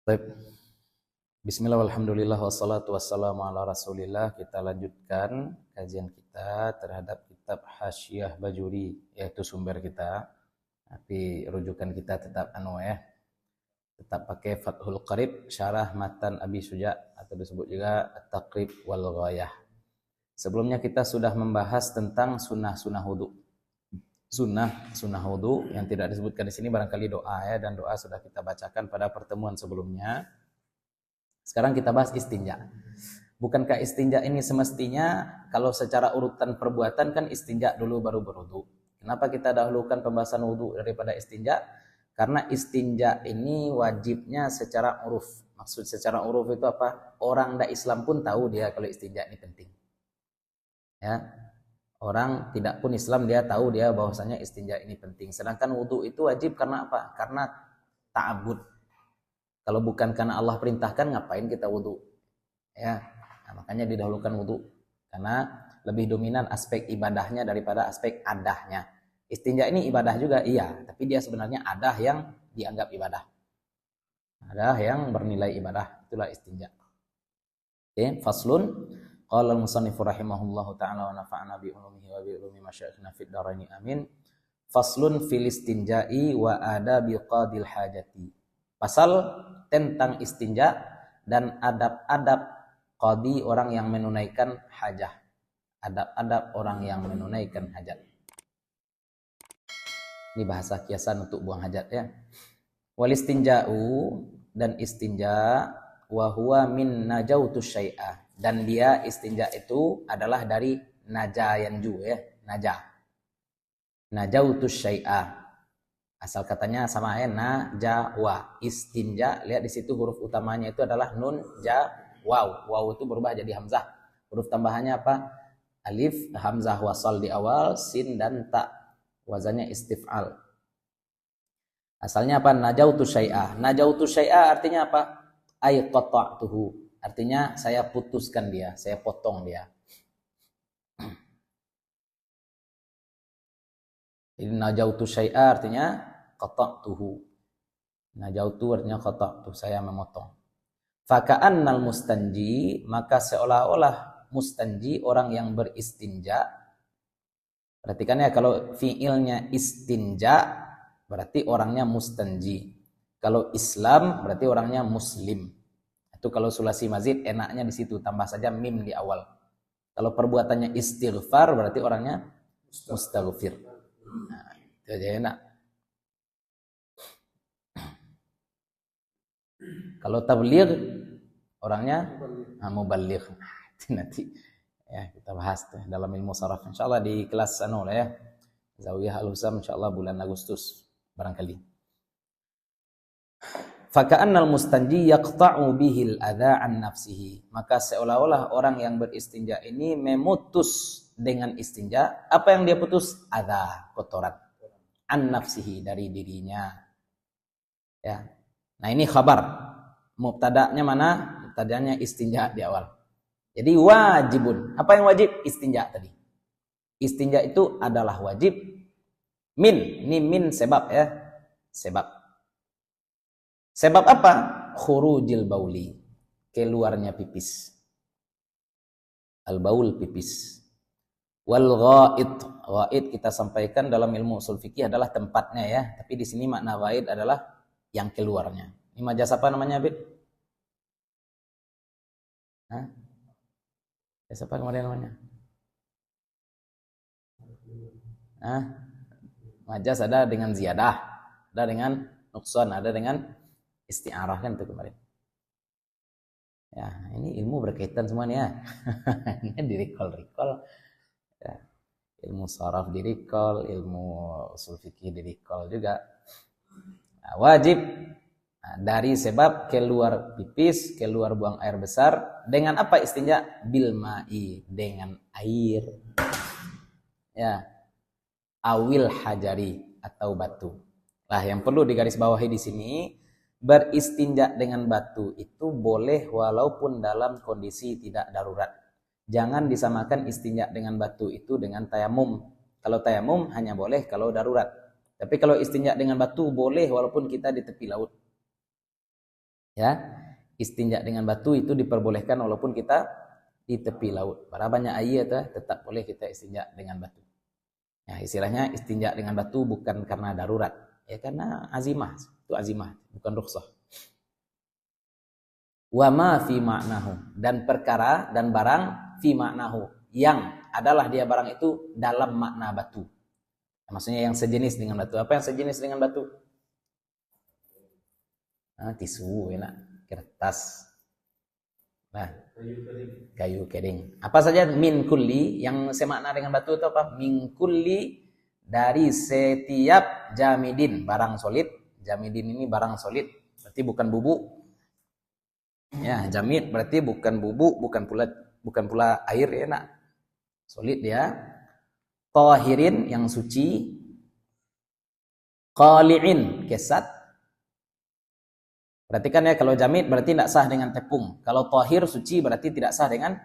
Baik. Bismillah, walhamdulillah, wassalatu wassalamu ala rasulillah. Kita lanjutkan kajian kita terhadap kitab Hasyiah Bajuri, yaitu sumber kita. Tapi rujukan kita tetap tetap pakai Fathul Qarib, syarah matan Abi Suja, atau disebut juga At-Taqrib wal Ghayah. Sebelumnya kita sudah membahas tentang sunnah wudu. Sunnah wudu yang tidak disebutkan di sini barangkali doa dan doa sudah kita bacakan pada pertemuan sebelumnya. Sekarang kita bahas istinja. Bukankah istinja ini semestinya kalau secara urutan perbuatan kan istinja dulu baru berwudu. Kenapa kita dahulukan pembahasan wudu daripada istinja? Karena istinja ini wajibnya secara uruf. Maksud secara uruf itu apa? Orang tidak Islam pun tahu dia kalau istinja ini penting. Ya. Orang tidak pun Islam dia tahu dia bahwasanya istinja ini penting. Sedangkan wudu itu wajib karena apa? Karena ta'abbud. Kalau bukan karena Allah perintahkan, ngapain kita wudu? Ya, nah, makanya didahulukan wudu karena lebih dominan aspek ibadahnya daripada aspek adahnya. Istinja ini ibadah juga, iya, tapi dia sebenarnya adah yang dianggap ibadah. Adah yang bernilai ibadah, itulah istinja. Oke, faslun. Qala al-musannif rahimahullahu ta'ala wa nafa'ana bi ulumihi wa bi ulumi masyayikhina fid dharaini amin. Faslun fil istinja'i wa adabi qadil hajati. Pasal tentang istinja dan adab-adab qadi orang yang menunaikan hajah. Adab-adab orang yang menunaikan hajat. Ini bahasa kiasan untuk buang hajat ya. Wal istinja'u dan istinja wa huwa min najautu syai'ah. Dan dia istinja itu adalah dari najayanju ya, najautu syai'ah. Asal katanya sama ya, najawa. Istinja, lihat di situ huruf utamanya itu adalah nun, ja, waw. Waw itu berubah jadi hamzah. Huruf tambahannya apa? Alif, hamzah wasal di awal, sin dan ta. Wazannya istif'al. Asalnya apa? Najautu syai'ah. Najautu syai'ah artinya apa? Ay qata'tuhu. Artinya saya putuskan dia, saya potong dia. Jadi najautu syai'a artinya qata'tuhu. Najautu artinya qata'tu, saya memotong. Faka'annal mustanji, maka seolah-olah mustanji orang yang beristinja. Perhatikan ya, kalau fiilnya istinja berarti orangnya mustanji. Kalau Islam berarti orangnya muslim. Itu kalau sulasi mazid enaknya di situ, tambah saja mim di awal. Kalau perbuatannya istighfar berarti orangnya mustaghfir. Nah, itu aja enak. Kalau tabligh orangnya muballigh. Nanti ya kita bahas tuh dalam ilmu saraf insyaallah di kelas lah ya. Zawiyah Al-Husam insyaallah bulan Agustus barangkali. Faka'annal mustanji yaqta'u bihil adza an nafsihi. Maka seolah-olah orang yang beristinja ini memutus dengan istinja. Apa yang dia putus? Adza, kotoran. An nafsihi, dari dirinya. Ya. Nah ini khabar. Mubtada'nya mana? Mubtada'nya istinja di awal. Jadi wajibun. Apa yang wajib? Istinja tadi. Istinja itu adalah wajib. Min. Ini min sebab ya. Sebab. Sebab apa? Khurujil bauli. Keluarnya pipis. Al-baul pipis. Wal ghaid. Ghaid kita sampaikan dalam ilmu usul fikih adalah tempatnya ya. Tapi di sini makna ghaid adalah yang keluarnya. Ini majas apa namanya, Bid? Hah? Majas apa kemarin namanya? Hah? Majas ada dengan ziyadah. Ada dengan nuksan. Ada dengan isti'arah kan itu kemarin. Ya, ini ilmu berkaitan semuanya. Ini di-recall. Ya. Ilmu saraf di-recall, ilmu usul fikih di-recall juga. Nah, wajib dari sebab keluar pipis, keluar buang air besar dengan apa istinja? Bil ma'i, dengan air. Ya. Awil hajari atau batu. Nah, yang perlu digarisbawahi di sini, beristinja dengan batu itu boleh walaupun dalam kondisi tidak darurat. Jangan disamakan istinja dengan batu itu dengan tayamum. Kalau tayamum hanya boleh kalau darurat. Tapi kalau istinja dengan batu boleh walaupun kita di tepi laut. Ya, istinja dengan batu itu diperbolehkan walaupun kita di tepi laut. Para banyak air tetap boleh kita istinja dengan batu. Ya, istilahnya istinja dengan batu bukan karena darurat, ya karena azimah. Itu azimah, bukan rukhsah. Wa ma fi ma'nahu, dan perkara dan barang fi ma'nahu, yang adalah dia barang itu dalam makna batu. Maksudnya yang sejenis dengan batu. Apa yang sejenis dengan batu? Tisu, enak, kertas, kayu kering. Apa saja min kulli, yang semakna dengan batu itu apa? Min kulli, dari setiap jamidin, barang solid. Jamidin ini barang solid, berarti bukan bubuk. Ya, jamid berarti bukan bubuk, bukan pula air, enak. Solid dia. Tahirin, yang suci. Qali'in, kesat. Perhatikan ya, kalau jamid berarti tidak sah dengan tepung. Kalau tahir, suci, berarti tidak sah dengan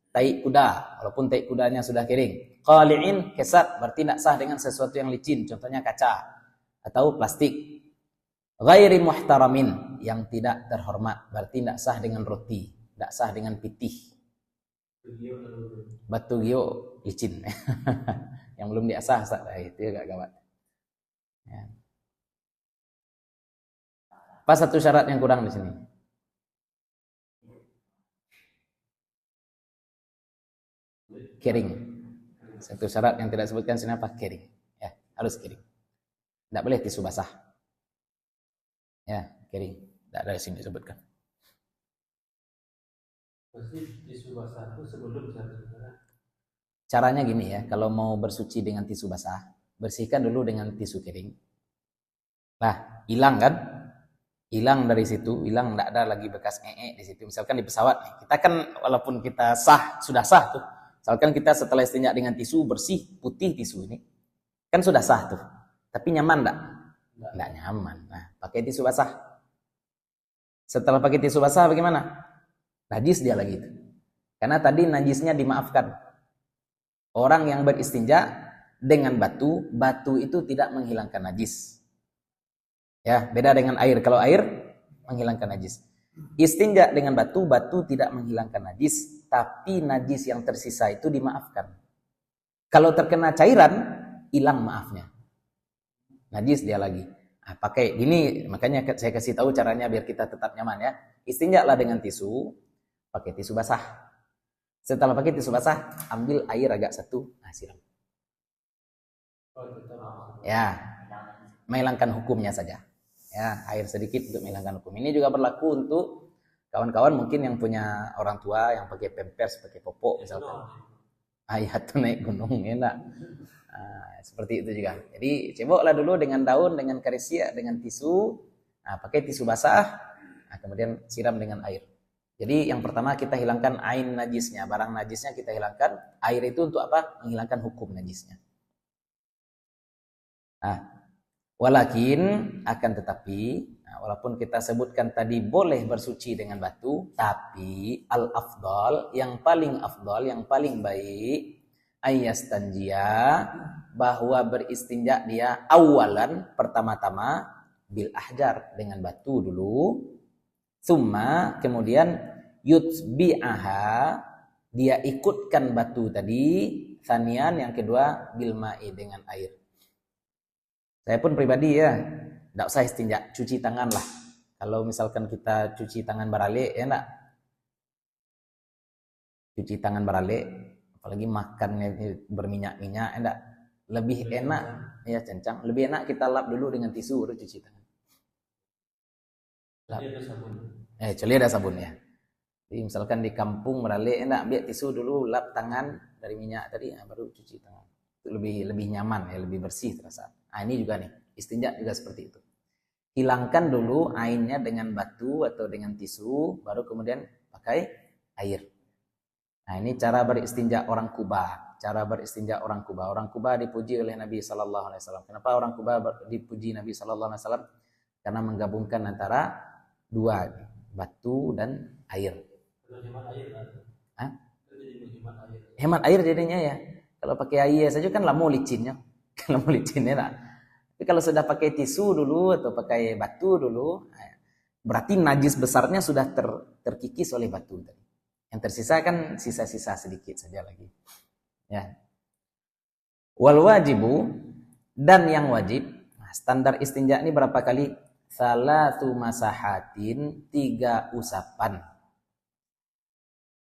tai kuda, walaupun tai kudanya sudah kering. Qali'in, kesat, berarti tidak sah dengan sesuatu yang licin, contohnya kaca atau plastik. Ghairi muhtaramin, yang tidak terhormat, berarti tidak sah dengan roti, tidak sah dengan pitih. Batu gio licin. Yang belum diasah, itu agak gawat. Ya. Apa satu syarat yang kurang di sini? Kering. Satu syarat yang tidak disebutkan sini apa? Kering. Ya, harus kering. Tidak boleh tisu basah. Ya, kering. Tidak ada di sini disebutkan. Pasti tisu basah itu sebelum Caranya gini ya, kalau mau bersuci dengan tisu basah, bersihkan dulu dengan tisu kering. Nah, hilang kan? Hilang dari situ, hilang, tidak ada lagi bekas di situ. Misalkan di pesawat nih, kita kan walaupun kita sudah sah tuh. Misalkan kita setelah istinja dengan tisu bersih, putih tisu ini, kan sudah sah tuh. Tapi nyaman enggak? Enggak nyaman. Nah, pakai tisu basah. Setelah pakai tisu basah bagaimana? Najis dia lagi itu. Karena tadi najisnya dimaafkan. Orang yang beristinja dengan batu, batu itu tidak menghilangkan najis. Ya, beda dengan air. Kalau air menghilangkan najis. Istinja dengan batu, batu tidak menghilangkan najis, tapi najis yang tersisa itu dimaafkan. Kalau terkena cairan, hilang maafnya. Najis dia lagi. Nah, pakai ini, makanya saya kasih tahu caranya biar kita tetap nyaman ya. Istinjalah dengan tisu, pakai tisu basah. Setelah pakai tisu basah, ambil air agak satu, siram. Ya, menghilangkan hukumnya saja. Ya, air sedikit untuk menghilangkan hukum. Ini juga berlaku untuk kawan-kawan mungkin yang punya orang tua yang pakai pampers, pakai popok misalkan. Ayat tuh naik gunung, enak. Seperti itu juga. Jadi ceboklah dulu dengan daun, dengan karisia, dengan tisu. Pakai tisu basah, kemudian siram dengan air. Jadi yang pertama kita hilangkan ain najisnya, barang najisnya kita hilangkan. Air itu untuk apa? Menghilangkan hukum najisnya. Walakin akan tetapi, walaupun kita sebutkan tadi boleh bersuci dengan batu, tapi al-afdal, yang paling afdal, yang paling baik, ayyastanjia, bahwa beristinja dia awalan, pertama-tama, bil ahjar, dengan batu dulu, summa, kemudian yutbi'aha, dia ikutkan batu tadi, thanian, yang kedua, bil ma'i, dengan air. Saya pun pribadi ya, tidak usah istinja, cuci tangan lah. Kalau misalkan kita cuci tangan barale, ya enggak? Cuci tangan barale, apalagi makannya berminyak-minyak, enggak? Lebih enak, ya cencang. Lebih enak kita lap dulu dengan tisu, baru cuci tangan. Lap. Kecuali ada sabun ya. Jadi misalkan di kampung barale, enggak, ambil tisu dulu, lap tangan dari minyak tadi, baru cuci tangan. Itu lebih nyaman ya, lebih bersih terasa. Ini juga nih, istinja juga seperti itu. Hilangkan dulu ainnya dengan batu atau dengan tisu, baru kemudian pakai air. Ini cara beristinja orang Kuba. Cara beristinja orang Kuba. Orang Kuba dipuji oleh Nabi Sallallahu Alaihi Wasallam. Kenapa orang Kuba dipuji Nabi Sallallahu Alaihi Wasallam? Karena menggabungkan antara dua, batu dan air. Hemat air jadinya ya. Kalau pakai air saja kan lama licinnya. Kalau licinnya lah. Tapi kalau sudah pakai tisu dulu atau pakai batu dulu, Berarti najis besarnya sudah terkikis oleh batu tadi. Yang tersisa kan sisa-sisa sedikit saja lagi. Ya. Wal wajibu, dan yang wajib, standar istinja ini berapa kali? Salatu masahatin, 3 usapan.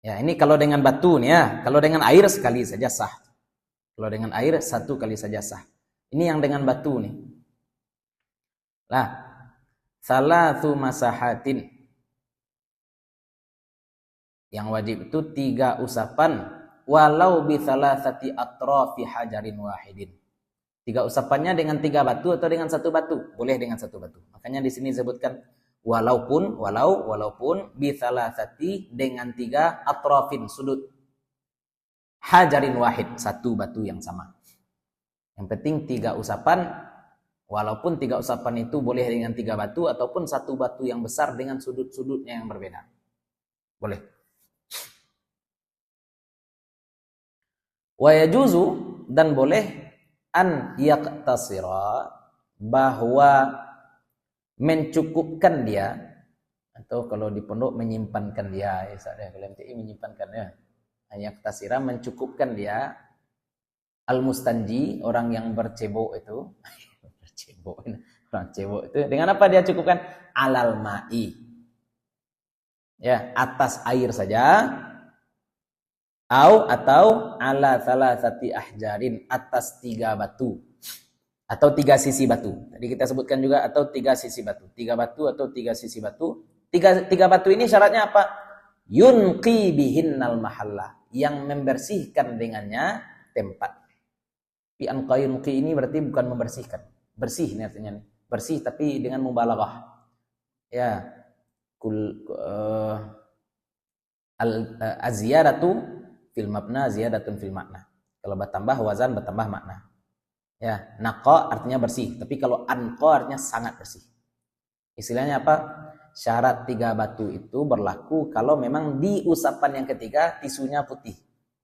Ya, ini kalau dengan batu nih ya. Kalau dengan air sekali saja sah. Kalau dengan air 1 kali saja sah. Ini yang dengan batu nih. Lah, salatu masahatin. Yang wajib itu 3 usapan, walau bi salasati atrafi hajarin wahidin. 3 usapannya dengan 3 batu atau dengan 1 batu? Boleh dengan 1 batu. Makanya di sini disebutkan walaupun bi salasati, dengan 3 atrafin, sudut. Hajarin wahid, 1 batu yang sama. Yang penting 3 usapan, walaupun 3 usapan itu boleh dengan 3 batu ataupun 1 batu yang besar dengan sudut-sudutnya yang berbeda. Boleh. Wa yajuzu, dan boleh an yaqtasira, bahwa mencukupkan dia, atau kalau di pondok menyimpankan dia, ya saya kalau MTI menyimpankan ya. Yaqtasira, mencukupkan dia, al mustanji, orang yang bercebok itu. Orang cebok itu dengan apa dia cukupkan? Alal ma'i. Ya, atas air saja. Atau ala salasati ahjarin, atas 3 batu atau 3 sisi batu. Tadi kita sebutkan juga atau 3 sisi batu. 3 batu atau 3 sisi batu. 3 batu ini syaratnya apa? Yunqi bihinnal mahalla, yang membersihkan dengannya tempat. Fi anqa yunqi ini berarti bukan membersihkan. Bersih ini artinya nih. Bersih tapi dengan mubalaghah. Ya. Az-ziyadatu fil mabna ziyadatun fil makna. Kalau bertambah wazan, bertambah makna. Ya, naqa artinya bersih, tapi kalau anqa artinya sangat bersih. Istilahnya apa? Syarat 3 batu itu berlaku kalau memang di usapan yang ketiga tisunya putih.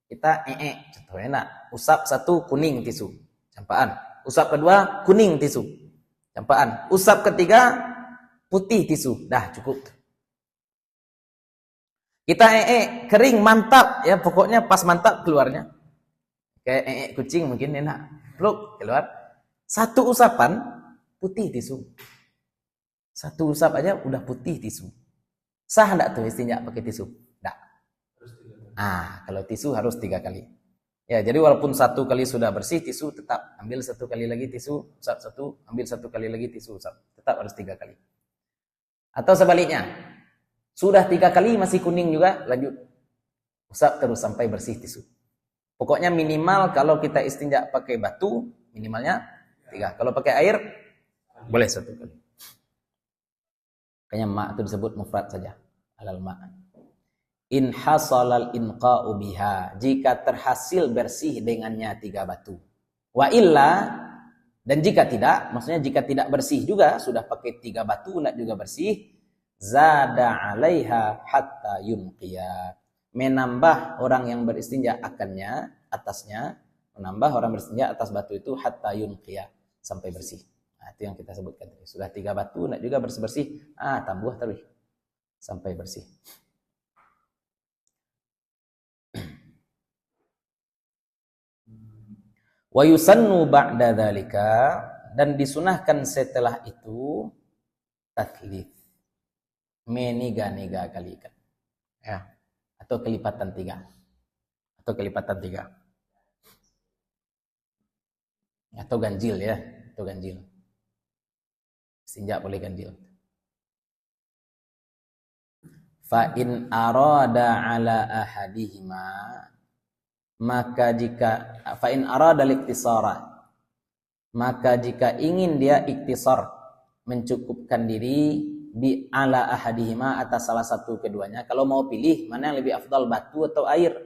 Kita contohnya nak, usap 1 kuning tisu, campaan. Usap kedua kuning tisu, campaan. Usap ketiga putih tisu, dah cukup. Kita kering mantap ya, pokoknya pas mantap keluarnya. Kayak kucing mungkin enak. Pluk keluar. 1 usapan putih tisu. 1 usap aja udah putih tisu. Sah enggak tuh istinja pakai tisu? Enggak. Kalau tisu harus 3 kali. Ya, jadi walaupun 1 kali sudah bersih tisu, tetap ambil 1 kali lagi tisu, usap 1, ambil 1 kali lagi tisu, usap. Tetap harus 3 kali. Atau sebaliknya. Sudah 3 kali masih kuning juga, lanjut. Usap terus sampai bersih tisu. Pokoknya minimal kalau kita istinja pakai batu, minimalnya 3. Kalau pakai air, boleh 1 kali. Kayaknya ma' itu disebut mufrad saja. Alal ma'. In hasalal inqa'u biha, jika terhasil bersih dengannya 3 batu. Wa illa, dan jika tidak, maksudnya jika tidak bersih juga, sudah pakai 3 batu, enggak juga bersih, zada 'alaiha hatta yunqiya, menambah orang yang beristinja akannya, atasnya, menambah orang beristinja atas batu itu hatta yunqiya, sampai bersih. Nah, itu yang kita sebutkan tadi. Sudah 3 batu enggak juga bersih-bersih, tambah terus sampai bersih. Wa yusannu ba'da dzalika, dan disunahkan setelah itu tathlith, meniga-niga kalikan, ya, atau kelipatan 3, atau ganjil ya, atau ganjil. Istinja boleh ganjil. Fa in arada ala ahadihima, maka jika fa in arada liktisara, maka jika ingin dia iktisar, mencukupkan diri bi ala ahadihima, atas salah satu keduanya. Kalau mau pilih mana yang lebih afdal, batu atau air,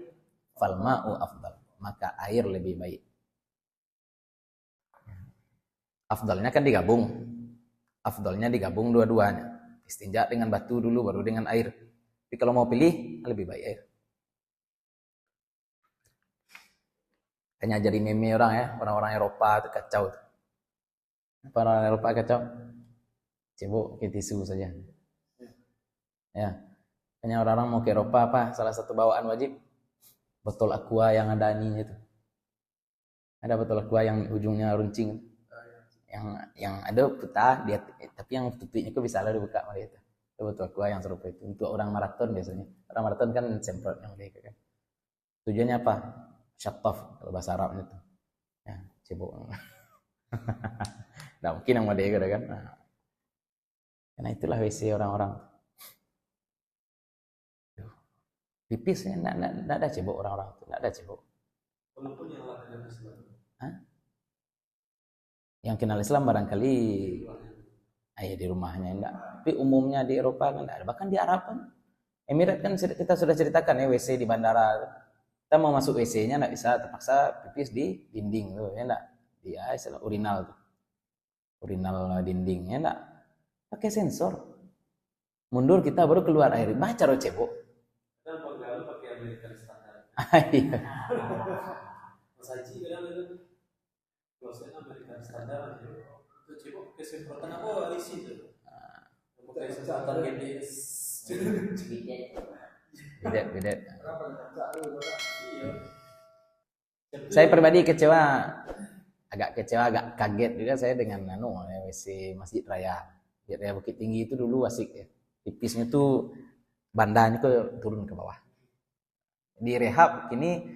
fal ma'u afdal, maka air lebih baik. Afdalnya kan digabung. Afdalnya digabung dua-duanya. Istinja dengan batu dulu baru dengan air. Tapi kalau mau pilih lebih baik air. Hanya jadi meme orang ya, orang-orang Eropa itu kacau. Para Eropa kacau. Cebok ke tisu saja. Ya, hanya orang-orang mau ke Eropa apa? Salah satu bawaan wajib botol aqua yang ada aninya itu. Ada botol aqua yang ujungnya runcing. Yang ada putih dia, tapi yang tutupnya itu bisa lalu dibuka oleh itu. Itu botol aqua yang serupa itu untuk orang maraton biasanya. Orang maraton kan semprot yang mereka kan. Tujuannya apa? Syataf kalau bahasa Arabnya itu. Ya, cebok. Nah, mungkin yang mode gitu kan. Nah, karena itulah WC orang-orang. Pipisnya enggak ada cebok orang-orang itu, enggak ada cebok. Walaupun yang lain Islam. Hah? Yang kenal Islam barangkali di rumahnya enggak. Tapi umumnya di Eropa kan enggak ada. Bahkan di Arab kan. Emirat kan kita sudah ceritakan ya WC di bandara. Kita mau masuk WC-nya enggak bisa, terpaksa pipis di dinding tuh, ya enggak? Di istilah urinal tuh. Urinal dinding, ya enggak? Pakai sensor. Mundur kita baru keluar air. Baca ro cebok. Kan penggalu pakai American standar. Iya. Mas Haji kadang itu proses American standar itu cebok pakai semprotan apa isi itu. Pakai semprotan GDS. Beda. Saya pribadi agak kaget juga saya dengan WC Masjid Raya Bukit Tinggi itu dulu asik ya. Tipisnya tuh bandanya tuh turun ke bawah. Di rehab ini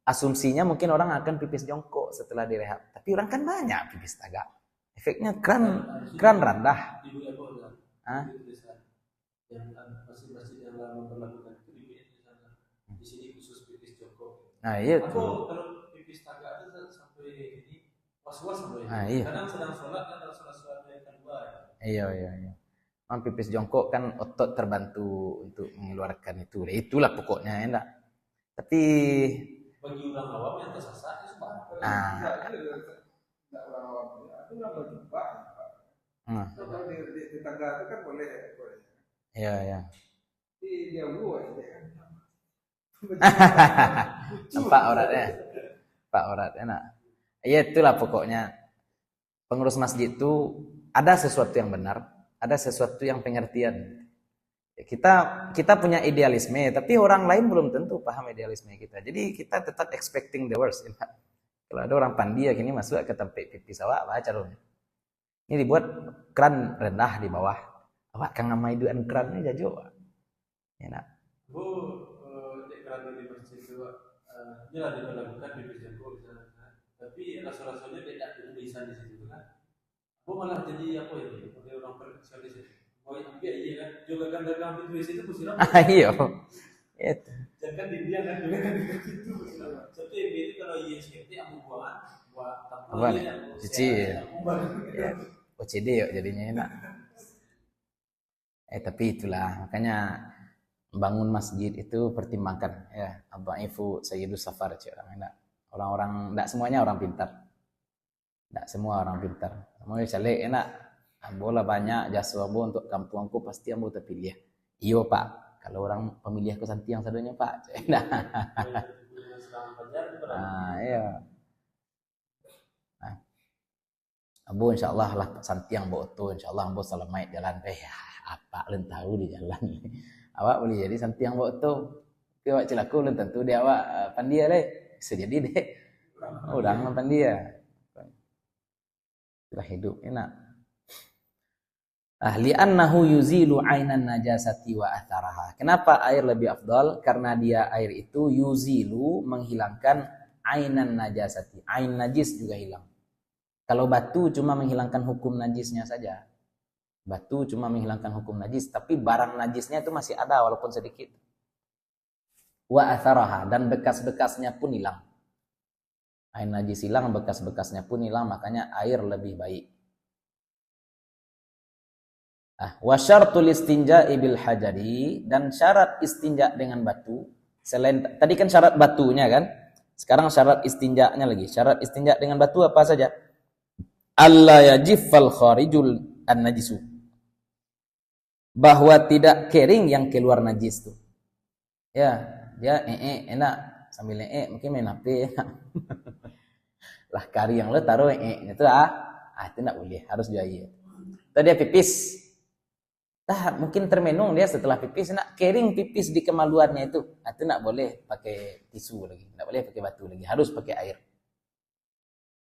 asumsinya mungkin orang akan pipis jongkok setelah direhab, tapi orang kan banyak pipis tagak. Efeknya kran rendah. Yang masih yang lama berlakukan itu di sini khusus pipis jongkok. Nah iya tuh. Kalau pipis tagak itu sampai ini was-was sampai. Iya. Kadang sedang sholat kan harus sholat yang kedua. Iya. Pipis jongkok kan otot terbantu untuk mengeluarkan itu. Itulah pokoknya ya enggak. Tapi bagi orang awam yang tersasar itu Pak. Enggak orang awam. Itu enggak berjumpa. Kalau di tangga itu kan boleh. Iya. Dia buat kan. Pak Orat enak. Iya itulah pokoknya. Pengurus masjid itu ada sesuatu yang benar, ada sesuatu yang pengertian. Kita punya idealisme, tapi orang lain belum tentu paham idealisme kita. Jadi kita tetap expecting the worst. Kalau ada orang pandia gini masuk ke tempat pipis awak, baca dong. Ini dibuat kran rendah di bawah. Awak kang ngamaiduan kran ini jajo. Enak. Bu, kran di masjid itu jelas dilakukan pipis jongkok misalnya. Tapi rasa-rasanya tidak tulisan di situ kan. Bu malah jadi apa ya? Seperti orang perfeksionis itu. Oh iya kan. Juga kan dalam pipis itu kusirap. Iya. Itu. Jangan di dia kan juga kan di situ. Tapi itu kalau ISKT yang buat apa nih? Cuci. Ya. OCD yuk jadinya enak. Tapi itulah makanya bangun masjid itu pertimbangkan ya. Abaifu Sayyidus Safar enak. Orang-orang enggak semuanya orang pintar. Enggak semua orang pintar. Semua calik enak. Bola banyak jasa ambo untuk kampungku pasti ambo terpilih. Iyo Pak. Kalau orang pemilih ke Santiang sadonya Pak. Iya. Ambo insyaallah lah Santiang bawa tu insyaallah ambo salamai jalan ya apa len tahu di jalan. Awak boleh jadi Santiang bawa tu. Awak cilaku len tentu dia awak pandia deh. Bisa jadi deh. Udah pandia. Sudah hidup enak. Li'annahu yuzilu 'ainan najasati wa atharaha. Kenapa air lebih afdal? Karena air itu yuzilu menghilangkan 'ainan najasati. Ain najis juga hilang. Kalau batu cuma menghilangkan hukum najisnya saja. Batu cuma menghilangkan hukum najis, tapi barang najisnya itu masih ada walaupun sedikit. Wa atharaha dan bekas-bekasnya pun hilang. Ain najis hilang, bekas-bekasnya pun hilang, makanya air lebih baik. Wa syartul istinja'i bil hajari dan syarat istinja dengan batu. Selain tadi kan syarat batunya kan? Sekarang syarat istinja'nya lagi. Syarat istinja dengan batu apa saja? Alla yajiffal kharijul an-najisu. Bahwa tidak kering yang keluar najis tuh. Ya, dia enak sambil mungkin main HP enak. Lah kari yang lo taruh itu itu enggak boleh, harus jahit. Tadi dia pipis. mungkin termenung dia setelah pipis nak kering pipis di kemaluannya itu nak boleh pakai tisu lagi, nak boleh pakai batu lagi, harus pakai air.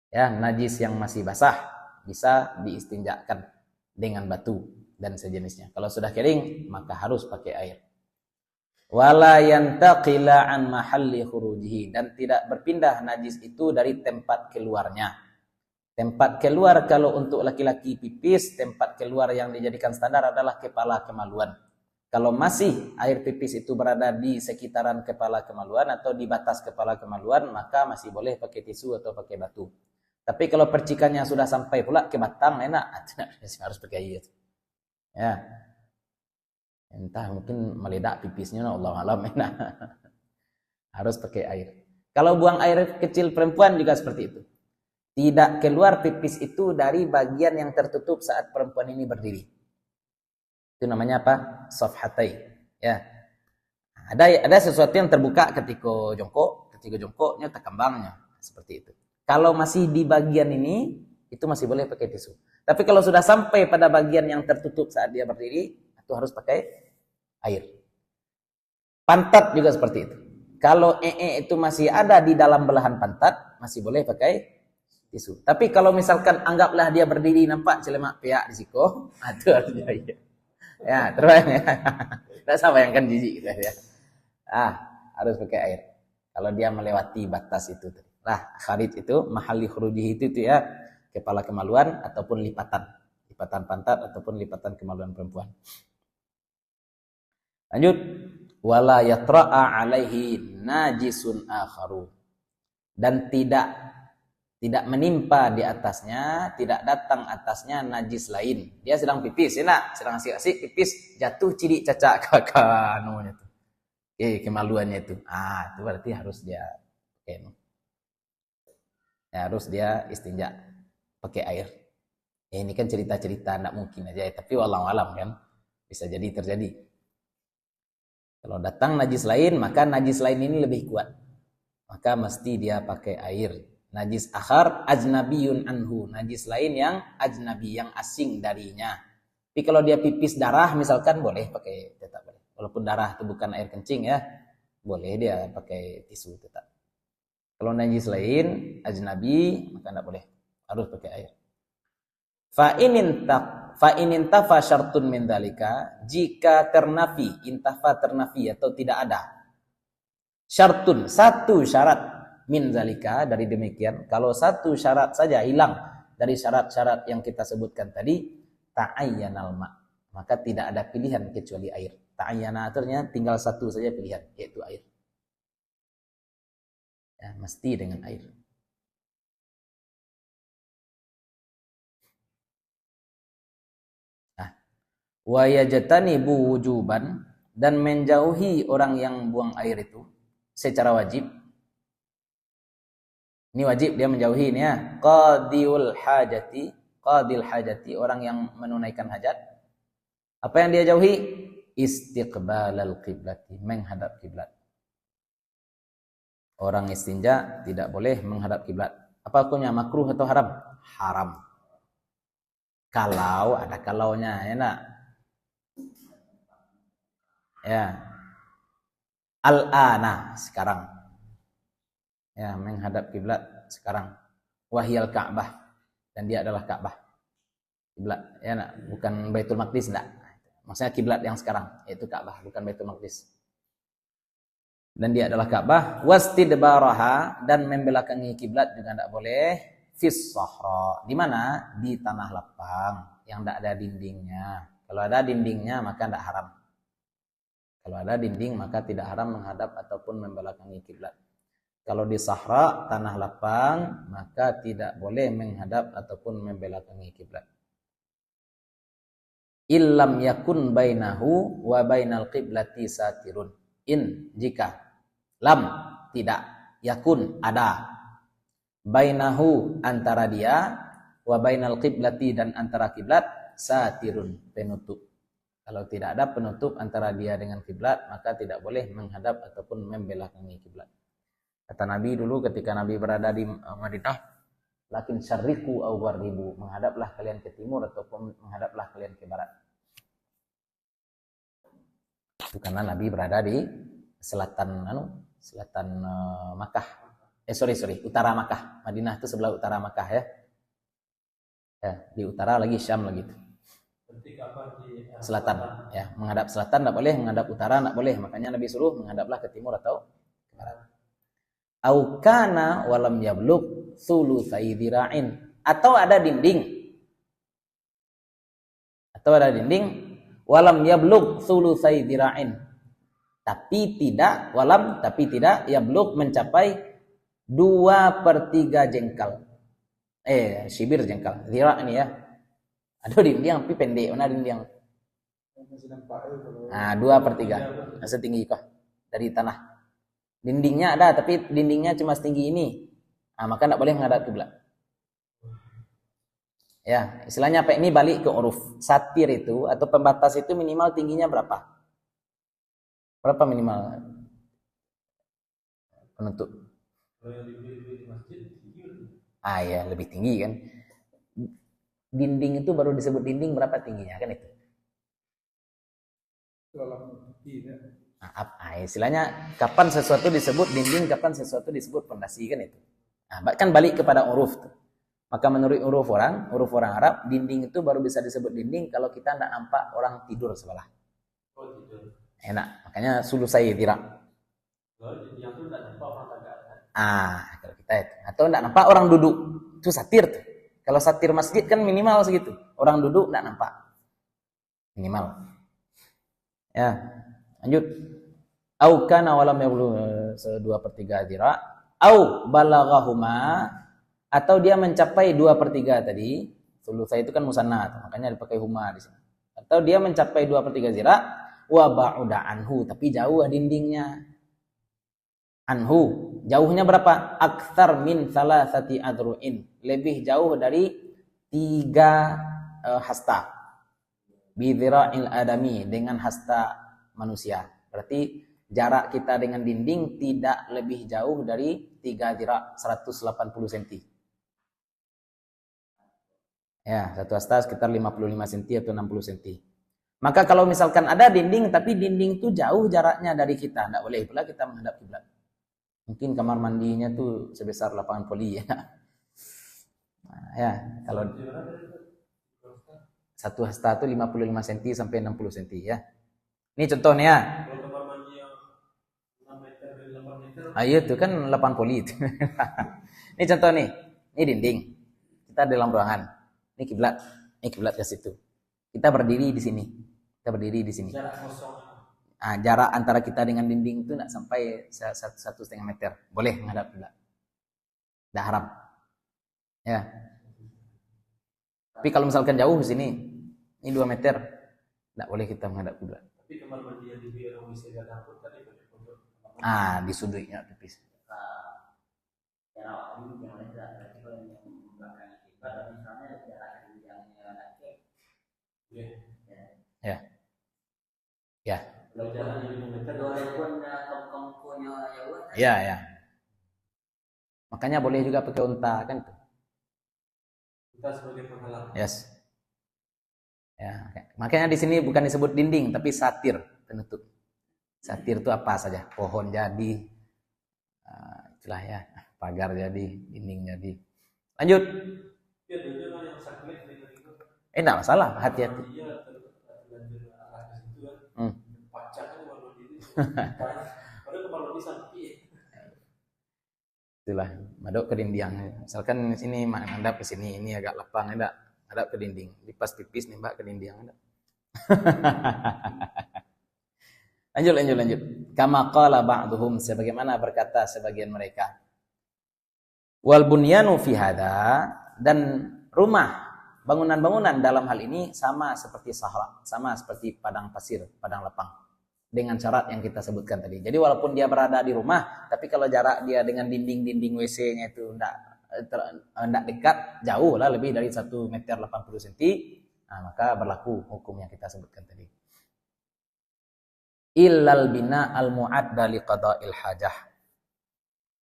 Ya, najis yang masih basah bisa diistinjakan dengan batu dan sejenisnya. Kalau sudah kering maka harus pakai air. Wala yantaqila an mahalli khurujihi, dan tidak berpindah najis itu dari tempat keluarnya. Tempat keluar kalau untuk laki-laki pipis, tempat keluar yang dijadikan standar adalah kepala kemaluan. Kalau masih air pipis itu berada di sekitaran kepala kemaluan atau di batas kepala kemaluan, maka masih boleh pakai tisu atau pakai batu. Tapi kalau percikannya sudah sampai pula ke batang, enak, harus pakai air. Ya. Entah mungkin meledak pipisnya, Allah alam, enak. Harus pakai air. Kalau buang air kecil perempuan juga seperti itu. Tidak keluar pipis itu dari bagian yang tertutup saat perempuan ini berdiri. Itu namanya apa? Safhatai. Ya. Ada sesuatu yang terbuka ketika jongkoknya terkembangnya seperti itu. Kalau masih di bagian ini, itu masih boleh pakai tisu. Tapi kalau sudah sampai pada bagian yang tertutup saat dia berdiri, itu harus pakai air. Pantat juga seperti itu. Kalau itu masih ada di dalam belahan pantat, masih boleh pakai tisu. Tapi kalau misalkan anggaplah dia berdiri nampak celemak piak di siku, itu harusnya iya. Ya, terus ya. Tidak sama yang kan jijik gitu ya. Harus pakai air. Kalau dia melewati batas itu. Kharij itu, mahalli khurujihi itu ya, kepala kemaluan ataupun lipatan pantat ataupun lipatan kemaluan perempuan. Lanjut, wala yatra'a alaihi najisun akharu, dan tidak menimpa di atasnya, tidak datang atasnya najis lain. Dia sedang pipis, sedang asik-asik pipis, jatuh cilik cacak anunya tuh. Kemaluannya itu. Itu berarti harus dia harus dia istinja pakai air. Ini kan cerita-cerita enggak mungkin aja, tapi wallahu alam kan bisa jadi terjadi. Kalau datang najis lain, maka najis lain ini lebih kuat. Maka mesti dia pakai air. Najis akhar ajnabiyun anhu, najis lain yang ajnabi, yang asing darinya. Tapi kalau dia pipis darah misalkan boleh pakai, tetap boleh. Walaupun darah itu bukan air kencing ya, boleh dia pakai tisu tetap. Kalau najis lain ajnabi maka tidak boleh, harus pakai air. Fa in intafa syartun min dzalika, jika intafa ternafi atau tidak ada syartun, satu syarat min zalika dari demikian, kalau satu syarat saja hilang dari syarat-syarat yang kita sebutkan tadi, ta'ayyanal ma', maka tidak ada pilihan kecuali air. Ta'ayyana artinya tinggal satu saja pilihan, yaitu air. Ya, mesti dengan air. Wa yajtanibu wujuban, dan menjauhi orang yang buang air itu secara wajib. Ini wajib dia menjauhi ini ya. Qadil hajati, orang yang menunaikan hajat. Apa yang dia jauhi? Istiqbalal qiblati, menghadap kiblat. Orang istinja tidak boleh menghadap kiblat. Apa hukumnya? Makruh atau haram? Haram. Kalau ada kalaunya, ya nak. Ya. Al-ana, sekarang. Ya, menghadap kiblat sekarang. Wahyal Ka'bah, dan dia adalah Ka'bah. Kiblat, ya nak, bukan Baitul Maqdis enggak. Maksudnya kiblat yang sekarang, yaitu Ka'bah, bukan Baitul Maqdis. Dan dia adalah Ka'bah. Wastidbaraha, dan membelakangi kiblat juga tidak boleh. Fis sahra, di mana? Di tanah lapang yang tidak ada dindingnya. Kalau ada dindingnya maka tidak haram. Kalau ada dinding maka tidak haram menghadap ataupun membelakangi kiblat. Kalau di sahra, tanah lapang, maka tidak boleh menghadap ataupun membelakangi kiblat. Illam yakun bainahu wa bainal qiblati satirun. Jika lam, tidak, yakun, ada, bainahu, antara dia, wa bainal qiblati, dan antara kiblat, satirun, penutup. Kalau tidak ada penutup antara dia dengan kiblat, maka tidak boleh menghadap ataupun membelakangi kiblat. Kata Nabi dulu ketika Nabi berada di Madinah, lakin syarriqu aw gharribu, menghadaplah kalian ke timur ataupun menghadaplah kalian ke barat. Itu karena Nabi berada di selatan Makkah. Utara Makkah. Madinah itu sebelah utara Makkah ya. Ya, di utara lagi Syam lagi itu. Selatan ya, menghadap selatan enggak boleh, menghadap utara enggak boleh. Makanya Nabi suruh menghadaplah ke timur atau ke barat. Au kana walam yablugh thulutsai dzira'in, atau ada dinding walam yablugh thulutsai dzira'in, tapi tidak yablugh mencapai 2/3 jengkal. Sibir jengkal. Zira' ini ya. Ada dinding tapi pendek, mana dinding? Nah, 2/3. Setinggi kok dari tanah. Dindingnya ada, tapi dindingnya cuma setinggi ini. Nah, maka enggak boleh menghadap kiblat. Ya, istilahnya apa? Ini balik ke uruf. Satir itu atau pembatas itu minimal tingginya berapa? Berapa minimal penutup? Ya, lebih tinggi kan. Dinding itu baru disebut dinding berapa tingginya kan itu? Istilahnya kapan sesuatu disebut dinding, kapan sesuatu disebut pondasi kan itu. Nah, kan balik kepada uruf tuh. Maka menurut uruf orang Arab, dinding itu baru bisa disebut dinding kalau kita tidak nampak orang tidur sebelah. Enak, makanya sulusai tidak. Kalau kita itu. Atau tidak nampak orang duduk, itu satir tuh. Kalau satir masjid kan minimal segitu. Orang duduk tidak nampak. Minimal. Ya, lanjut. Au kana walam yablugh 2/3 dzira' au balaghahuma, atau dia mencapai 2/3 tadi. Sulusai itu kan musanna, makanya dipakai huma di sini. Atau dia mencapai 2/3 dzira' wa ba'uda anhu, tapi jauh dindingnya. Anhu, jauhnya berapa? Aktsar min salasati adru'in, lebih jauh dari 3 hasta. Bidzira'il adami, dengan hasta manusia. Berarti jarak kita dengan dinding tidak lebih jauh dari 3 dzira', 180 cm. Ya, satu hasta sekitar 55 cm atau 60 cm. Maka kalau misalkan ada dinding tapi dinding itu jauh jaraknya dari kita, enggak boleh pula kita menghadap kiblat. Mungkin kamar mandinya tuh sebesar lapangan voli ya. Nah, ya, kalau satu hasta itu 55 cm sampai 60 cm ya. Ini contohnya ya. Kalau kamar mandi yang 6 meter dari 8 meter. Iya itu kan lapangan voli itu. Ini contoh nih. Ini dinding. Kita dalam ruangan. Ini kiblat. Ini kiblat ke situ. Kita berdiri di sini. Jarak kosong. Jarak antara kita dengan dinding itu tidak sampai 1,5 meter. Boleh menghadap kiblat. Tidak haram. Ya. Tapi kalau misalkan jauh di sini, ini 2 meter, tidak boleh kita menghadap kiblat. Tapi kamar mandi yang di bilik WC gak dapur tadi untuk di sudutnya tipis. Ya. Ya. Makanya boleh juga pakai unta kan? Kita sebagai penghalang. Yes. Ya, makanya di sini bukan disebut dinding tapi satir, penutup. Satir itu apa saja? Pohon jadi, itulah ya, pagar jadi, dinding jadi. Lanjut. Enggak masalah, hati-hati. Itulah, madok ke dinding. Misalkan sini menghadap ke sini, ini agak lapang, enggak hadap ke dinding. Lipas pipis nembak ke dinding, enggak. Lanjut. Kama qala ba'duhum, sebagaimana berkata sebagian mereka. Wal bunyanu fi hadza, dan rumah, bangunan-bangunan dalam hal ini sama seperti sahra, sama seperti padang pasir, padang lapang. Dengan syarat yang kita sebutkan tadi. Jadi walaupun dia berada di rumah, tapi kalau jarak dia dengan dinding WC-nya itu enggak dekat, jauh lah, lebih dari 1 meter 80 cm, maka berlaku hukum yang kita sebutkan tadi. Illal bina al-mu'adda liqada'il hajah.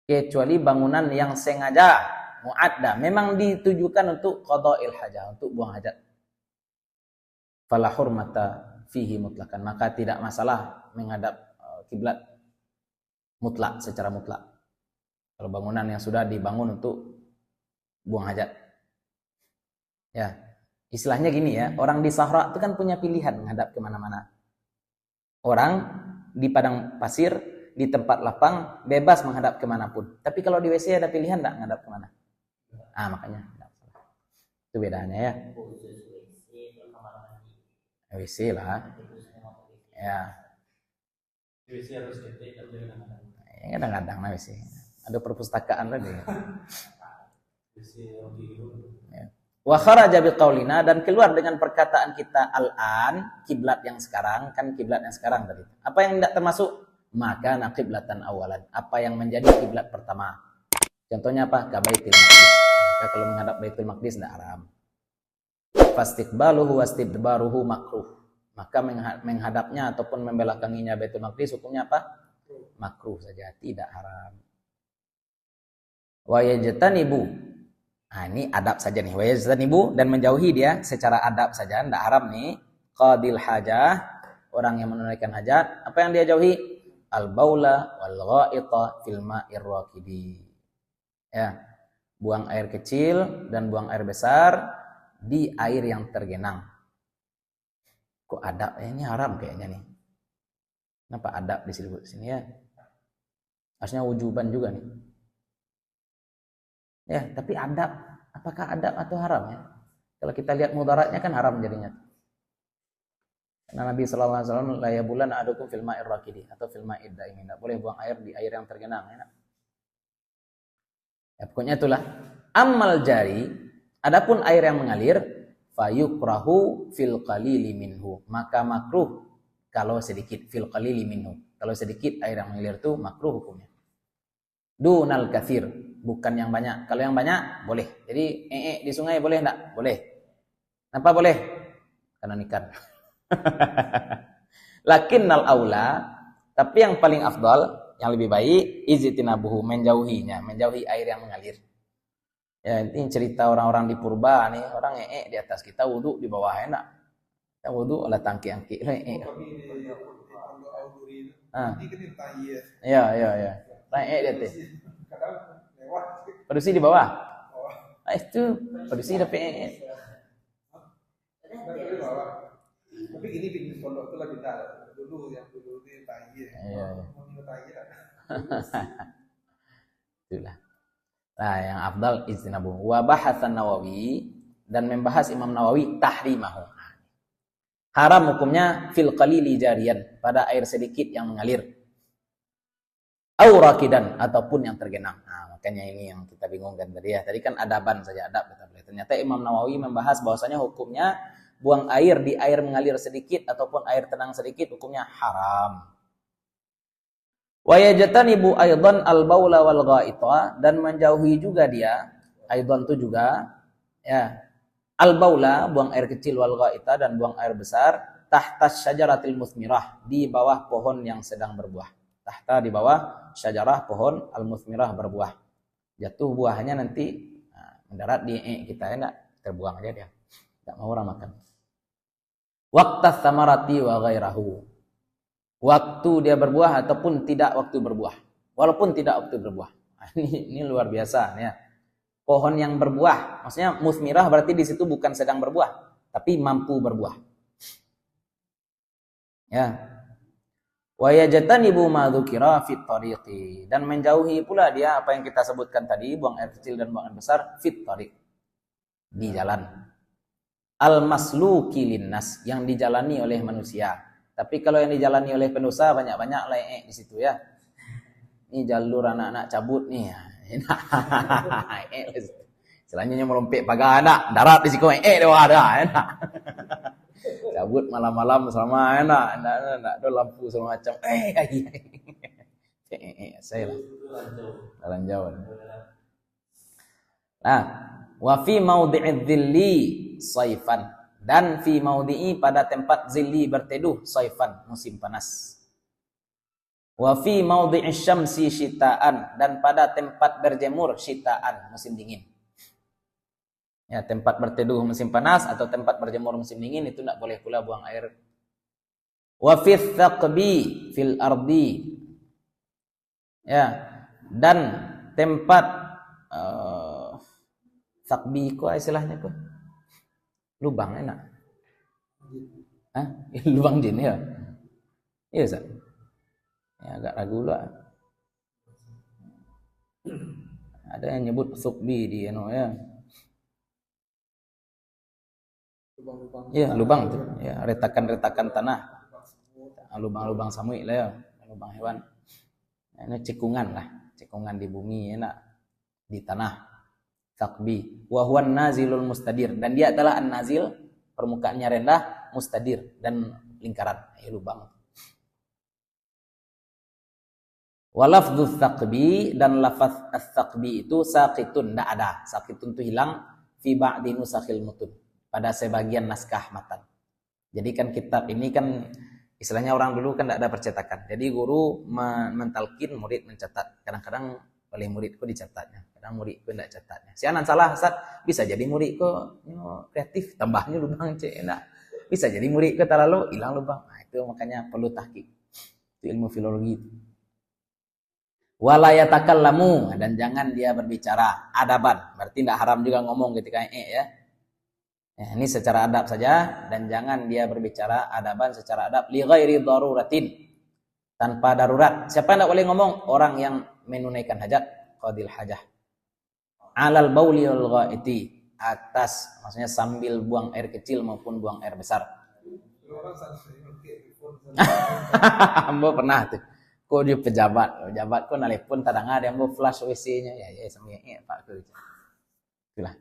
Kecuali bangunan yang sengaja mu'adda, memang ditujukan untuk qada'il hajah, untuk buang hajat. Fala hurmata fihi mutlakan, maka tidak masalah menghadap kiblat mutlak, secara mutlak. Kalau bangunan yang sudah dibangun untuk buang hajat. Ya, istilahnya gini ya, orang di Sahara itu kan punya pilihan menghadap kemana-mana. Orang di padang pasir, di tempat lapang, bebas menghadap kemanapun. Tapi kalau di WC ada pilihan enggak menghadap kemana? Makanya. Itu bedanya ya. WC lah. Ya. WC harus ketik dan kadang-kadang. Kadang-kadang lah WC. Ada perpustakaan tadi. WC oke gitu. Wa kharaja biqaulina, dan keluar dengan perkataan kita al-an, kiblat yang sekarang, kan kiblat yang sekarang tadi. Apa yang tidak termasuk? Maka naqiblatan awalan, apa yang menjadi kiblat pertama. Contohnya apa? Ka Baitul Maqdis. Maka kalau menghadap Baitul Maqdis tidak haram. Fastiqbaluhu wastidbaruhu makruh. Maka menghadapnya ataupun membelakanginya Baitul Maqdis hukumnya apa? Makruh saja, tidak haram. Wa yajtanibu. Ini adab saja nih. Wa yajtanibu, dan menjauhi dia secara adab saja, tidak haram nih. Qadil hajah, orang yang menunaikan hajat, apa yang dia jauhi? Al-baula wal ghaita fil ma'ir raqidi. Ya, buang air kecil dan buang air besar di air yang tergenang. Kok adab? Ini haram kayaknya nih. Kenapa adab disebut sini ya? Harusnya wujuban juga nih. Ya, tapi adab, apakah adab atau haram ya? Kalau kita lihat mudaratnya kan haram jadinya. Karena Nabi SAW, la yabulan ahadukum fil ma'ir raqidi, atau fil ma'id daim. Tidak boleh buang air di air yang tergenang. Ya, pokoknya itulah. Ammal jari, adapun air yang mengalir, fayukrahu fil qalili minhu, maka makruh kalau sedikit, fil qalili minhu. Kalau sedikit air yang mengalir itu makruh hukumnya. Dunal katsir, bukan yang banyak. Kalau yang banyak boleh. Jadi di sungai boleh enggak? Boleh. Kenapa boleh? Karena ikan. Lakinnal aula, tapi yang paling afdal, yang lebih baik, iztinabuhu, menjauhinya, menjauhi air yang mengalir. Ya, ini cerita orang-orang di purba nih, orang di atas, kita wudu di bawah enak. Kita wudu ala tangki-angki. Ya. Dia teh. Produksi di bawah. Itu produksi dapat Tapi gini di pondok itu lagi dulu di tayi. Iya. Itulah. Nah, yang afdal istinabu. Wa bahasan Nawawi, dan membahas Imam Nawawi tahrimahu. Haram hukumnya fil qalili jariyan, pada air sedikit yang mengalir. Au raqidan, ataupun yang tergenang. Nah, makanya ini yang kita bingungkan tadi ya. Tadi kan adaban saja, adab. Ternyata Imam Nawawi membahas bahwasanya hukumnya buang air di air mengalir sedikit ataupun air tenang sedikit hukumnya haram. Wa yajtanibu aidan al-baula wal ghaita, dan menjauhi juga dia, aidan itu juga ya, al-baula, buang air kecil, wal ghaita, dan buang air besar, tahta syajaratil musmirah, di bawah pohon yang sedang berbuah. Tahta, di bawah, syajarah, pohon al-musmirah, berbuah. Jatuh buahnya nanti mendarat di kita, enggak terbuang aja dia. Enggak mau orang makan. Waqtas samarati wa ghairahu, waktu dia berbuah ataupun tidak waktu berbuah, walaupun tidak waktu berbuah. Ini luar biasa ya. Pohon yang berbuah, maksudnya musmirah berarti di situ bukan sedang berbuah, tapi mampu berbuah. Ya. Wa yajtanibu ma dzukira fit tariqi, dan menjauhi pula dia apa yang kita sebutkan tadi, buang air kecil dan buang air besar, fit tariq, di jalan. Al-masluki linnas, yang dijalani oleh manusia. Tapi kalau yang dijalani oleh pendosa banyak-banyak di situ ya. Ini jalur anak-anak cabut nih. Selanjutnya melompet pagar anak, darat di situ dewa ada enak. Cabut malam-malam sama enak, ada lampu segala macam. Saya lah. Jalan jauh. Nah, wa fi maudi'idz zilli saifan, dan fi maudi'i, pada tempat zilli berteduh, saifan, musim panas. Wa fi maudi'isy syamsi syitaan, dan pada tempat berjemur syitaan, musim dingin. Ya, tempat berteduh musim panas atau tempat berjemur musim dingin itu tidak boleh pula buang air Wa fith thaqbi fil ardi. Ya, dan tempat thaqbi ku istilahnya ku. Lubang enak. Hah? Lubang jin ya. Iya, Ustaz. Ya, agak ragu lah. Ada yang nyebut thaqbi di ya. Ya, lubang itu. Ya, retakan-retakan tanah. Lubang-lubang samui lah ya, lubang hewan. Ini cekungan lah, cekungan di bumi enak, di tanah. Thaqbi. Wa huwan nazilul mustadir, dan dia adalah an-nazil, permukaannya rendah, mustadir dan lingkaran, lubang. Wa lafdzu thaqbi, dan lafaz ats-thaqbi itu saqitun, enggak ada. Saqitun itu hilang fi ba'di nusakhil mutun, pada sebagian naskah matan. Jadi kan kitab ini kan istilahnya orang dulu kan tidak ada percetakan. Jadi guru mentalkin, murid mencatat. Kadang-kadang oleh muridku dicatatnya, kadang muridku tidak catatnya. Si anan salah, Ustaz, bisa jadi muridku kreatif, tambahnya lubang enak. Bisa jadi muridku terlalu hilang lubang. Nah, itu makanya perlu tahqiq. Itu ilmu filologi. Wala yatakallamu, dan jangan dia berbicara adaban. Berarti tidak haram juga ngomong ketika ya. Ya, ini secara adab saja, dan jangan dia berbicara adaban secara adab li ghairi daruratin, tanpa darurat. Siapa yang tidak boleh ngomong? Orang yang menunaikan hajat, qadil hajah. Alal bauli wal ghaiti, atas, maksudnya sambil buang air kecil maupun buang air besar. Ambo pernah tuh. Kok dia pejabat kok nelpon tadang ada ambo flash WC-nya ya sambil Pak tuh. Itulah.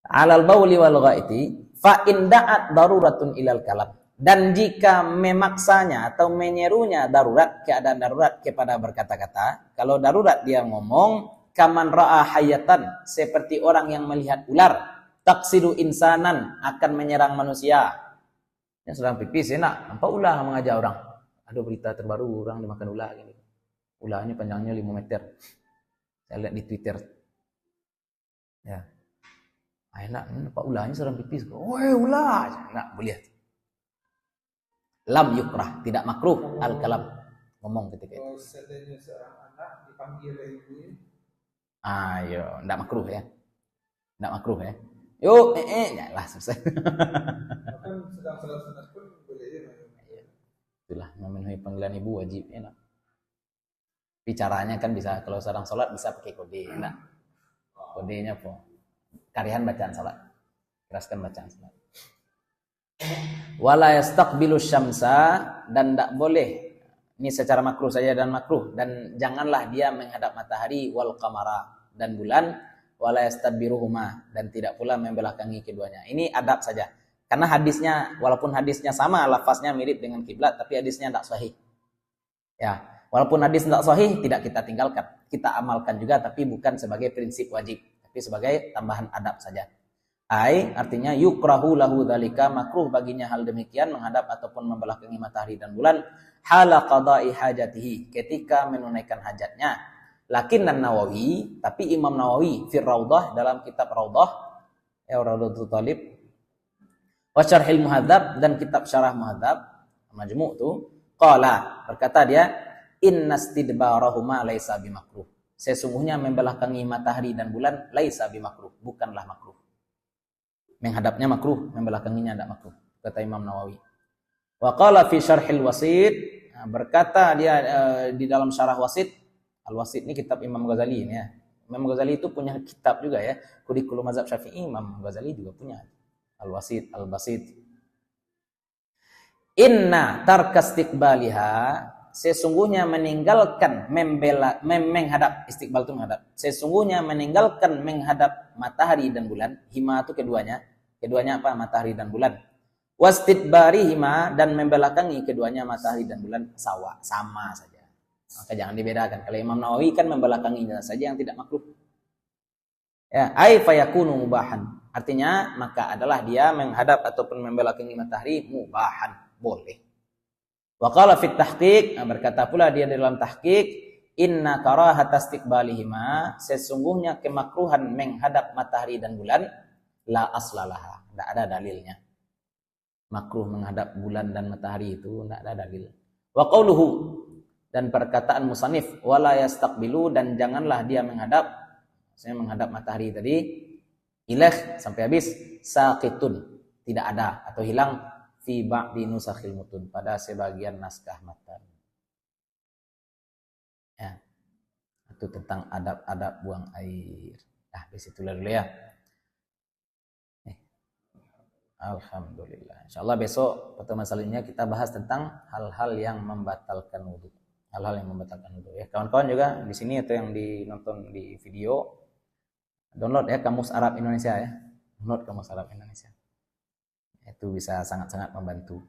Alal bauli wal ghaiti fa inda'at daruratun ilal kalam, dan jika memaksanya atau menyerunya darurat, keadaan darurat kepada berkata-kata, kalau darurat dia ngomong, kaman ra'a hayatan, seperti orang yang melihat ular, taksidu insanan, akan menyerang manusia. Yang sedang pipis enak, nampak ular mengajak orang. Ada berita terbaru orang dimakan ular gini. Ularnya panjangnya 5 meter. Saya lihat di Twitter. Ya. Enak, Pak ulahnya sedang pipis. Woi ulah, enak boleh. Lam yukrah, tidak makruh al-kalam, ngomong ketika itu. Kalau seandainya seorang anak dipanggil ibunya, Ayo, tidak makruh ya. Tidak makruh ya. Yuk, ya lah selesai. bahkan sedang salat sunat pun boleh ya. Itulah memenuhi panggilan ibu wajib enak. Bicaranya kan bisa, kalau sedang sholat bisa pakai kode, enak. Kodenya apa? Karihan bacaan salat, keraskan bacaan salat. Wala yastaqbilu syamsa, dan tidak boleh, ini secara makruh saja dan makruh, dan janganlah dia menghadap matahari wal qamara, dan bulan, wala yastadbiruhuma, dan tidak pula membelakangi keduanya. Ini adab saja, karena hadisnya, walaupun hadisnya sama, lafaznya mirip dengan kiblat, tapi hadisnya tidak sahih. Ya, walaupun hadis tidak sahih, tidak kita tinggalkan, kita amalkan juga, tapi bukan sebagai prinsip wajib, tapi sebagai tambahan adab saja. Artinya yukrahu lahu dzalika, makruh baginya hal demikian, menghadap ataupun membelakangi matahari dan bulan, hala qada'i hajatihi, ketika menunaikan hajatnya. Lakinnan Nawawi, tapi Imam Nawawi fi Raudhah, dalam kitab Raudhah, ya Raudhatul Talib, wa Syarhil Muhadzab, dan kitab Syarah Muhadzab, Majmu' itu, qala, berkata dia, innastidbarahuma laisa bimakruh, sesungguhnya membelakangi matahari dan bulan laisa bimakruh, bukanlah makruh. Menghadapnya makruh, membelakanginya tidak makruh, kata Imam Nawawi. Wa qala fi Syarhil Wasit, berkata dia di dalam Syarah Wasit. Al-Wasit ini kitab Imam Ghazali ini ya. Imam Ghazali itu punya kitab juga ya, kurikulum mazhab Syafi'i. Imam Ghazali juga punya Al-Wasit, Al-Basit. Inna tarkastiqbaliha, sesungguhnya meninggalkan menghadap, istiqbal itu menghadap. Sesungguhnya meninggalkan menghadap matahari dan bulan, hima itu keduanya apa? Matahari dan bulan. Wastidbarihima, dan membelakangi keduanya matahari dan bulan, sama saja. Maka jangan dibedakan. Kalau Imam Nawawi kan membelakanginya saja yang tidak makruh. Ya, ai fayakunu mubahan. Artinya maka adalah dia menghadap ataupun membelakangi matahari mubahan, boleh. Wa qala fit tahqiq, berkata pula dia dalam tahqiq, inna karahata istiqbalihima, sesungguhnya kemakruhan menghadap matahari dan bulan, la aslalaha, tidak ada dalilnya. makruh menghadap bulan dan matahari itu tidak ada dalil. Wa qauluhu, dan perkataan musannif, wala yastaqbilu, dan janganlah dia menghadap, maksudnya menghadap matahari tadi, ilaih sampai habis, saqitun, tidak ada atau hilang, fi ba'di nusakhil mutun, pada sebagian naskah matan. Ya. Itu tentang adab-adab buang air. Nah, di situ dulu ya. Alhamdulillah. Insyaallah besok pertemuan selanjutnya kita bahas tentang hal-hal yang membatalkan wudu. Hal-hal yang membatalkan wudu ya. Kawan-kawan juga di sini atau yang dinonton di video, download ya Kamus Arab Indonesia ya. Download Kamus Arab Indonesia. Itu bisa sangat-sangat membantu.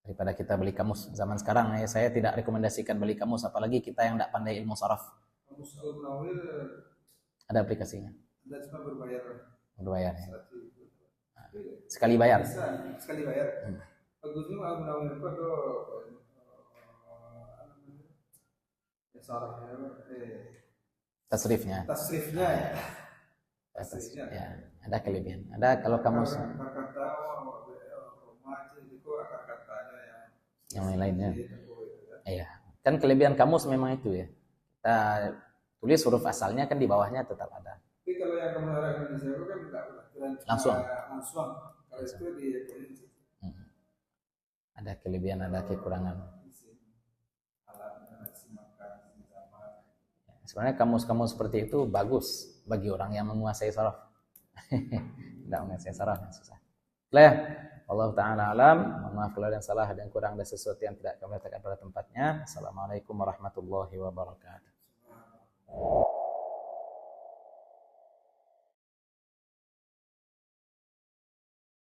Daripada kita beli kamus zaman sekarang ya, saya tidak rekomendasikan beli kamus, apalagi kita yang tidak pandai ilmu saraf. Kamus Al-Munawwir ada aplikasinya. ada cuma berbayar. Berbayar ya. Sekali bayar. Bisa, sekali bayar. Bagusnya Al-Munawwir itu ada sarafnya, Tasrifnya. tasrifnya ya. Ya, ada kelebihan. Ada kalau kamus Kata yang lain-lainnya. Iya. Kan kelebihan kamus memang itu ya. Kita tulis huruf asalnya kan di bawahnya tetap ada. Tapi kalau yang kamu arah Indonesia itu kan enggak langsung. Kalau itu di provinsi. Ada kelebihan, ada kekurangan. Sebenarnya kamus-kamus seperti itu bagus bagi orang yang menguasai saraf. Tidak menguasai saraf yang susah. Lah, Allah Ta'ala alam. Maaf kalau ada yang salah, ada yang kurang, ada sesuatu yang tidak kami letakkan pada tempatnya. Assalamualaikum warahmatullahi wabarakatuh.